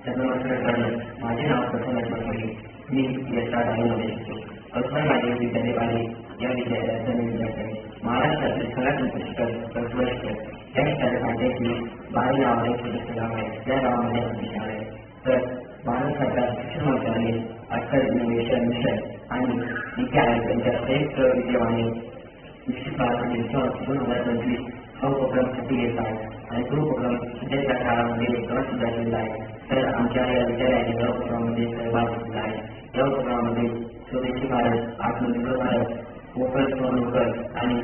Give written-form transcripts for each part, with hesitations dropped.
नमस्कार. माझे नाव प्रसन्न चौधरी. मी इयत्ता 10मध्ये शिकतो. अल्फा माझे विद्यालय आहे. या विद्यालयाचा मी विद्यार्थी आहे. महाराष्ट्रातील सगळ्यात मोठे शिखर या शाळेसाठी बाळी नावाने छोटे गाव आहे. त्या गावामध्ये आमची शाळा आहे. तर भारत सरकार शिक्षण मंत्रालय, अटल इनोव्हेशन मिशन आणि नीती आयोग यांच्या संयुक्त विद्यमाने विकसित भारत आणि 2025 हा उपक्रम हाती घेत आहे आणि तो उपक्रम सध्याच्या काळामध्ये सुद्धा केलेला आहे. तर आमच्या या विद्यालयाने या उपक्रमामध्ये सहभाग घेतला आहे. या उपक्रमामध्ये स्वदेशी भारत, आत्मनिर्भर भारत, वोकल फॉर लोकल आणि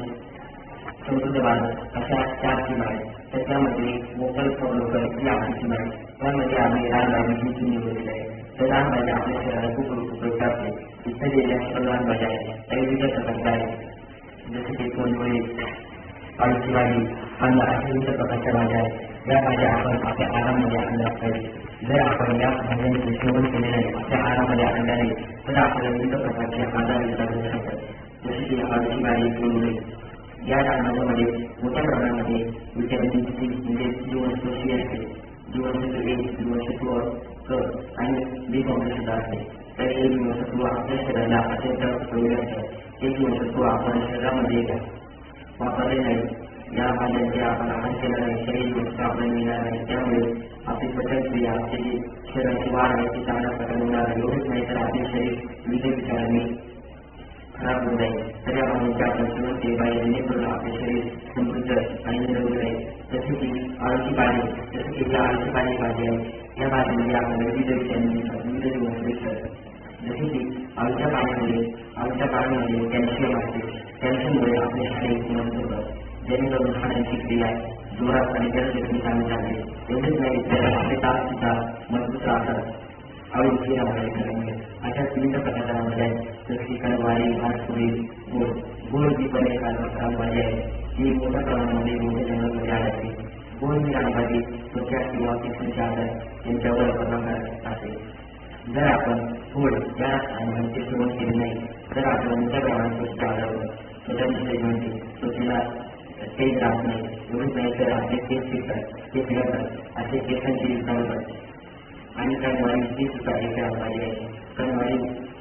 समृद्ध भारत अशा 4 थीम आहेत. तर त्यामध्ये वोकल फॉर लोकल ही आपली थीम आहे. त्यामध्ये आम्ही रानभाजी ही थीम निवडलेली आहे. तर रानभाजी आपल्या शहराला खूप उपयुक्त असते. इथे गेल्या रानभाज्या आहेत त्या विविध प्रकारच्या आहेत. जसे की कोणकोणी पालची भाजी, कांदा अशा विविध प्रकारच्या भाज्या आहेत. या भाज्या आपण आपल्या आहारामध्ये आणल्या पाहिजे. जर आपण या भाज्यांचे सेवन केले नाही, आपल्या आहारामध्ये आणल्या नाही, तर आपल्याला विविध प्रकारचे आजार होऊ शकतात. जसे की आळूची भाजी, कोंबडी या भाज्यांमध्ये मोठ्या प्रमाणामध्ये व्हिटॅमिन सी म्हणजे जीवनसत्व सी असते, जीवनसत्व ए, जीवनसत्व क आणि बी कॉम्प्लेक्स सुद्धा असते. तर हे जीवनसत्व आपल्या शरीराला अत्यंत उपयोगी असतात. हे जीवनसत्व आपण शरीरामध्ये वापरले नाही, या भाज्यांचे आपण आहार केला नाही, शरीर आपल्याला मिळणार नाही. त्यामुळे आपली पचनक्रिया, आपली शरीराची वाढ आहे ती चांगल्या प्रकारे होणार आहे. एवढंच नाही तर आपले शरीर विविध विचारांनी खराब होऊ जाईल. तर या भाज्यांचे आपण सेवन केले पाहिजे जेणेकरून आपले शरीर समृद्ध आणि निरोगी राहील. जसे की आळूची भाजी, जसे की आळूची भाजी आहे, या भाजीमध्ये आपल्याला विविध विषयांनी विविध जीवनसत्व दिसतात. जसे की आळूच्या पाण्यामध्ये कॅल्शियम असते. कॅल्शियममुळे आपले शारीरिक मजबूत होतात, जेणेकरून हाडांची क्रिया जोरात आणि जलदगतीने चालू चालते. एवढेच नाही तर आपले तास सुद्धा मजबूत राहतात. आळूची भाजी अशा विविध प्रकारच्या भाज्या आहेत. जसे की कडवारी, भातपुरी, गोड ही पण एक रानभाजी आहे. ही मोठ्या प्रमाणामध्ये मोठ्या जंगलामध्ये आढळते. गोड ही रानभाजी त्वचा किंवा केसांच्या आजार यांच्यावर परिणाम असते. जर आपण गोड या रानभाजीचे सेवन केले नाही तर आपल्याला मोठ्या प्रमाणात त्वचा आजार होतात. त्वचाची बनते, त्वचेला तेज राहत नाही. एवढंच नाही तर आपले केस फिरतात, ते फिरतात, असे केसांची विकार होतात. आणि कडवारी ही सुद्धा एक रानभाजी आहे. कडवारी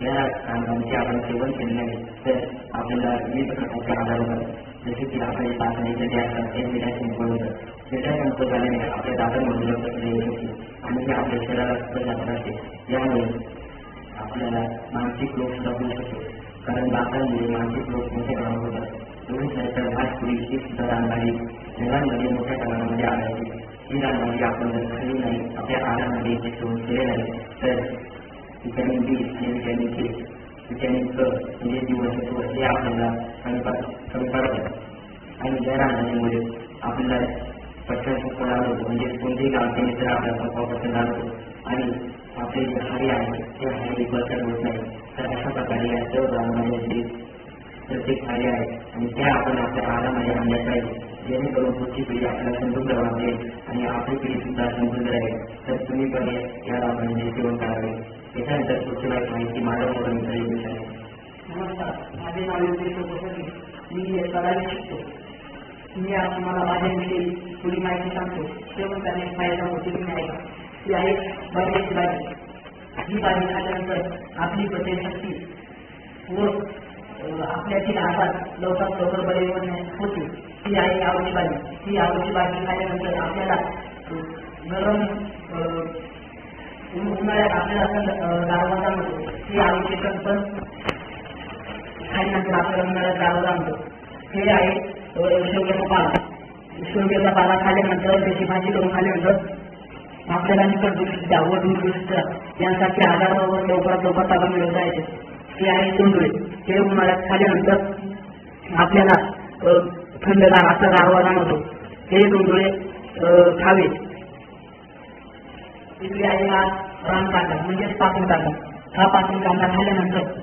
या रानभाजीचे आपण सेवन केले नाही तर आपल्याला विविध प्रकारचे आजार होतात. जसे की आपले दातांचे जे असतात ते मिठ्या संपत होतात. मिठ्या संपत झाल्याने आपल्या दातांमध्ये रक्त येऊ शकते आणि ते आपल्या शरीराला सुद्धा असते. यामुळे आपल्याला मानसिक रोग सुद्धा होऊ शकतो, कारण दातांमुळे मानसिक रोग मोठ्या प्रमाणात होतात. एवढीच नाही तर भातपुरी ही सुद्धा रानभाजी जगांमध्ये मोठ्या प्रमाणामध्ये आढळते. ही रानभाजी आपण जर खाल्ली नाही, आपल्या आहारामध्ये सेवन केले नाही तर व्हिटॅमिन बी आणि व्हिटॅमिन के, व्हिटॅमिन क म्हणजे जीवनसत्व हे आपल्याला कमी पडतात. आणि या रानभाजीमुळे आपल्याला पचन सोपं लागतो, म्हणजे कोणतेही काम केले तर आपल्याला सोपा पचन लागतो आणि आपले जे हाडे आहे ते हाडे बळकट होत नाही. तर अशा प्रकारे या सर्व रानभाज्यांचे प्रत्येक कार्य आहे आणि त्या आपण आपल्या आहारामध्ये आणल्या पाहिजे, जेणेकरून पुढची पिढी आपल्याला समृद्ध वाटेल आणि आपली पिढी सुद्धा समृद्ध राहील. तर तुम्ही पण या रानभाजीचे सेवन करावे. याच्यानंतर पुढची माहिती माझ्या मोठा मित्र येऊ शकते. नमस्कार, माझे नाव योगेश. मी करायला शिकतो. मी आज तुम्हाला माझ्याविषयी थोडी माहिती सांगतो. सेवन करण्याची फायदा होते की नाही का. ही आहे बटाट्याची भाजी. ही भाजी खाल्ल्यानंतर आपली पचनशक्ती व आपल्यातील आजार लवकर बरे होते. ही आहे आळूची भाजी. ही आळूची भाजी खाल्ल्यानंतर आपल्याला गरम उन्हाळ्यात आपल्याला गारवा जाणवतो. ही आळूची पण खाल्ल्यानंतर आपल्याला उन्हाळ्यात गारवा जाणवतो. हे आहे शेवग्याचा पाला. शेवग्याचा पाला खाल्ल्यानंतर त्याची भाजी करून खाल्ल्यानंतर आपल्याला निकटदृष्टी व दूरदृष्टी यांसारखे आजारावर लवकरात ताबा मिळवता येते. हे आहे तोंडुळे. हे उन्हाळ्यात खाल्ल्यानंतर आपल्याला थंडगार असा गारवा जाणवतो. हे तोंडुळे खावे. इथले आहे हा रानकांदा म्हणजेच पासून कांदा. हा पासून कांदा खाल्ल्यानंतर